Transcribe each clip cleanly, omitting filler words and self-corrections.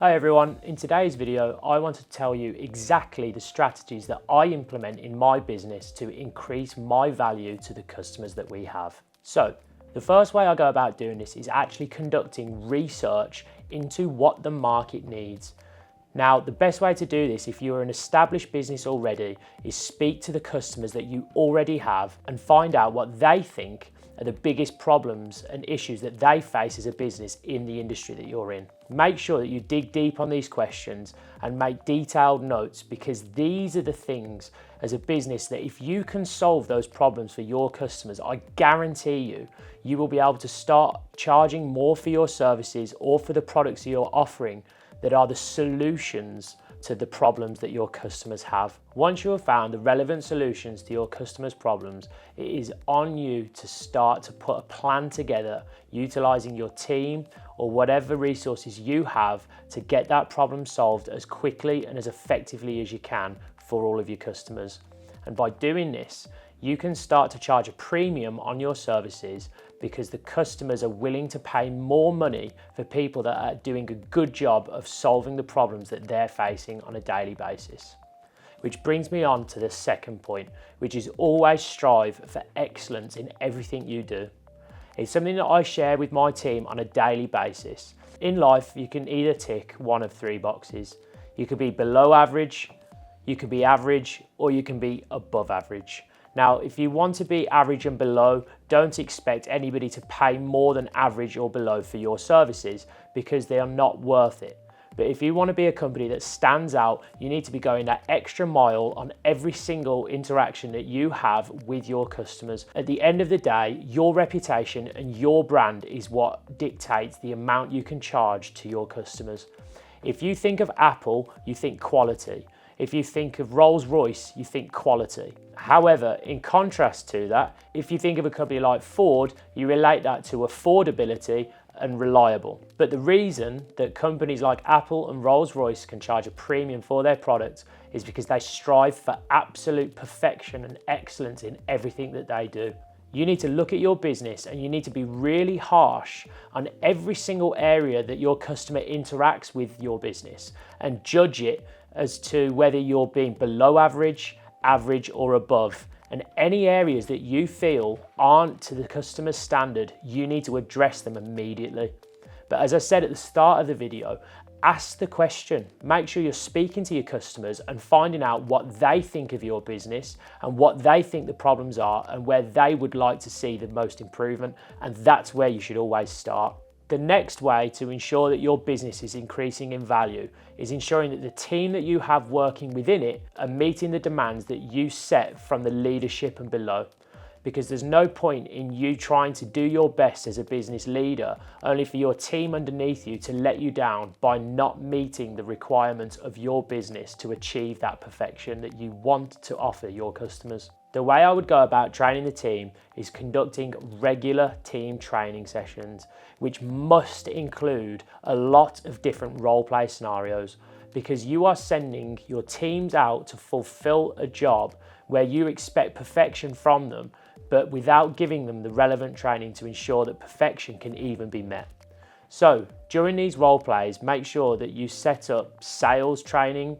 Hi everyone, in today's video I want to tell you exactly the strategies that I implement in my business to increase my value to the customers that we have. So the first way I go about doing this is actually conducting research into what the market needs. Now the best way to do this, if you're an established business already, is speak to the customers that you already have and find out what they think are the biggest problems and issues that they face as a business in the industry that you're in. Make sure that you dig deep on these questions and make detailed notes, because these are the things as a business that if you can solve those problems for your customers, I guarantee you will be able to start charging more for your services or for the products that you're offering that are the solutions to the problems that your customers have. Once you have found the relevant solutions to your customers' problems, it is on you to start to put a plan together, utilizing your team or whatever resources you have to get that problem solved as quickly and as effectively as you can for all of your customers. And by doing this, you can start to charge a premium on your services, because the customers are willing to pay more money for people that are doing a good job of solving the problems that they're facing on a daily basis. Which brings me on to the second point, which is always strive for excellence in everything you do. It's something that I share with my team on a daily basis. In life, you can either tick one of three boxes. You could be below average, you could be average, or you can be above average. Now, if you want to be average and below, don't expect anybody to pay more than average or below for your services, because they are not worth it. But if you want to be a company that stands out, you need to be going that extra mile on every single interaction that you have with your customers. At the end of the day, your reputation and your brand is what dictates the amount you can charge to your customers. If you think of Apple, you think quality. If you think of Rolls-Royce, you think quality. However, in contrast to that, if you think of a company like Ford, you relate that to affordability and reliable. But the reason that companies like Apple and Rolls-Royce can charge a premium for their products is because they strive for absolute perfection and excellence in everything that they do. You need to look at your business and you need to be really harsh on every single area that your customer interacts with your business and judge it as to whether you're being below average, average, or above. And any areas that you feel aren't to the customer's standard, you need to address them immediately. But as I said at the start of the video, ask the question. Make sure you're speaking to your customers and finding out what they think of your business and what they think the problems are and where they would like to see the most improvement. And that's where you should always start. The next way to ensure that your business is increasing in value is ensuring that the team that you have working within it are meeting the demands that you set from the leadership and below. Because there's no point in you trying to do your best as a business leader only for your team underneath you to let you down by not meeting the requirements of your business to achieve that perfection that you want to offer your customers. The way I would go about training the team is conducting regular team training sessions, which must include a lot of different role play scenarios, because you are sending your teams out to fulfill a job where you expect perfection from them, but without giving them the relevant training to ensure that perfection can even be met. So during these role plays, make sure that you set up sales training,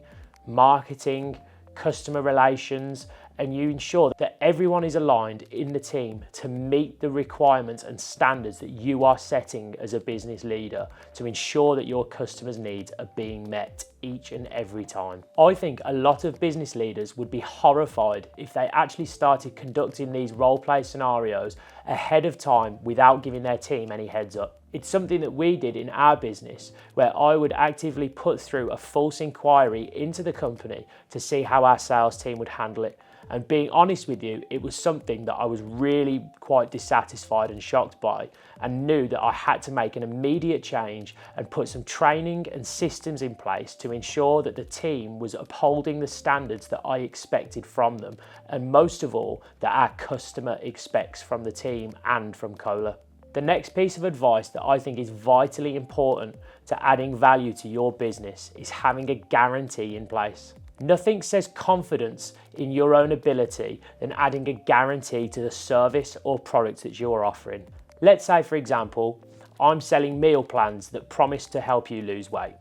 marketing, customer relations, and you ensure that everyone is aligned in the team to meet the requirements and standards that you are setting as a business leader to ensure that your customers' needs are being met each and every time. I think a lot of business leaders would be horrified if they actually started conducting these role play scenarios ahead of time without giving their team any heads up. It's something that we did in our business, where I would actively put through a false inquiry into the company to see how our sales team would handle it. And being honest with you, it was something that I was really quite dissatisfied and shocked by, and knew that I had to make an immediate change and put some training and systems in place to ensure that the team was upholding the standards that I expected from them, and most of all, that our customer expects from the team and from Kohler. The next piece of advice that I think is vitally important to adding value to your business is having a guarantee in place. Nothing says confidence in your own ability than adding a guarantee to the service or product that you're offering. Let's say, for example, I'm selling meal plans that promise to help you lose weight.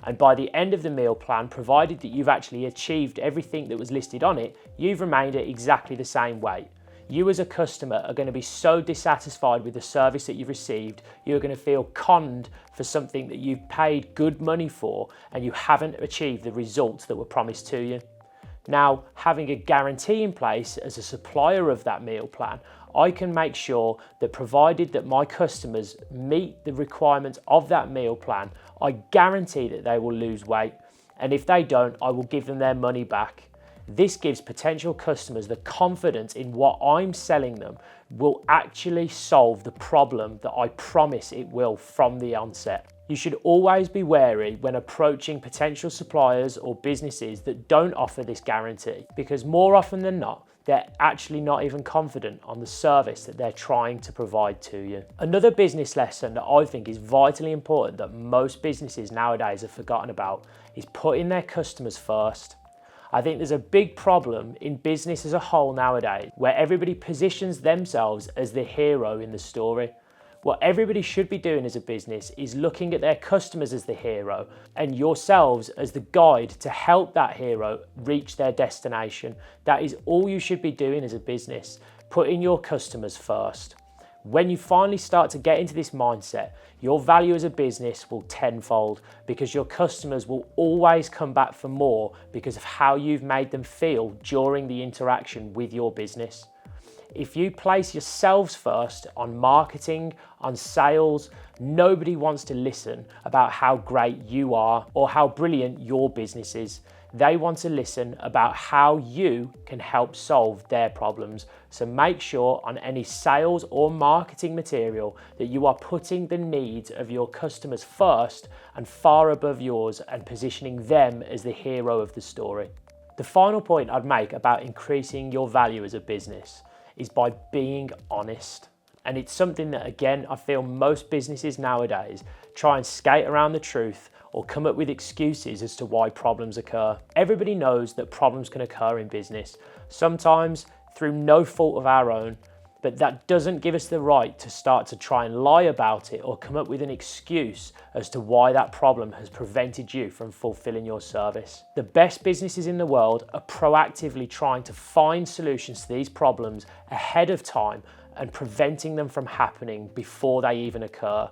And by the end of the meal plan, provided that you've actually achieved everything that was listed on it, you've remained at exactly the same weight. You as a customer are going to be so dissatisfied with the service that you've received, you're going to feel conned for something that you've paid good money for and you haven't achieved the results that were promised to you. Now, having a guarantee in place as a supplier of that meal plan, I can make sure that provided that my customers meet the requirements of that meal plan, I guarantee that they will lose weight. And if they don't, I will give them their money back. This gives potential customers the confidence in what I'm selling them will actually solve the problem that I promise it will from the onset. You should always be wary when approaching potential suppliers or businesses that don't offer this guarantee, because more often than not, they're actually not even confident on the service that they're trying to provide to you. Another business lesson that I think is vitally important that most businesses nowadays have forgotten about is putting their customers first. I think there's a big problem in business as a whole nowadays where everybody positions themselves as the hero in the story. What everybody should be doing as a business is looking at their customers as the hero and yourselves as the guide to help that hero reach their destination. That is all you should be doing as a business, putting your customers first. When you finally start to get into this mindset, your value as a business will tenfold because your customers will always come back for more because of how you've made them feel during the interaction with your business. If you place yourselves first on marketing, on sales, nobody wants to listen about how great you are or how brilliant your business is. They want to listen about how you can help solve their problems. So make sure on any sales or marketing material that you are putting the needs of your customers first and far above yours and positioning them as the hero of the story. The final point I'd make about increasing your value as a business is by being honest. And it's something that, again, I feel most businesses nowadays try and skate around the truth or come up with excuses as to why problems occur. Everybody knows that problems can occur in business, sometimes through no fault of our own, but that doesn't give us the right to start to try and lie about it or come up with an excuse as to why that problem has prevented you from fulfilling your service. The best businesses in the world are proactively trying to find solutions to these problems ahead of time and preventing them from happening before they even occur.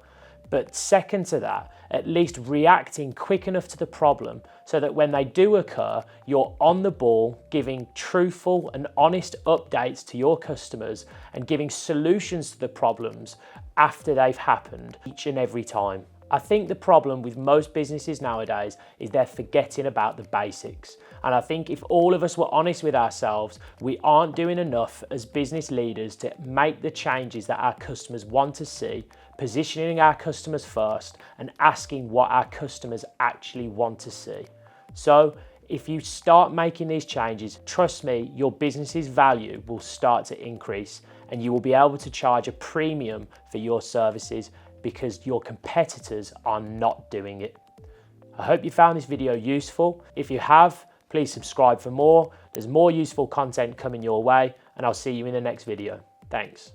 But second to that, at least reacting quick enough to the problem so that when they do occur, you're on the ball, giving truthful and honest updates to your customers and giving solutions to the problems after they've happened each and every time. I think the problem with most businesses nowadays is they're forgetting about the basics. And I think if all of us were honest with ourselves, we aren't doing enough as business leaders to make the changes that our customers want to see, positioning our customers first and asking what our customers actually want to see. So if you start making these changes, trust me, your business's value will start to increase and you will be able to charge a premium for your services because your competitors are not doing it. I hope you found this video useful. If you have, please subscribe for more. There's more useful content coming your way, and I'll see you in the next video. Thanks.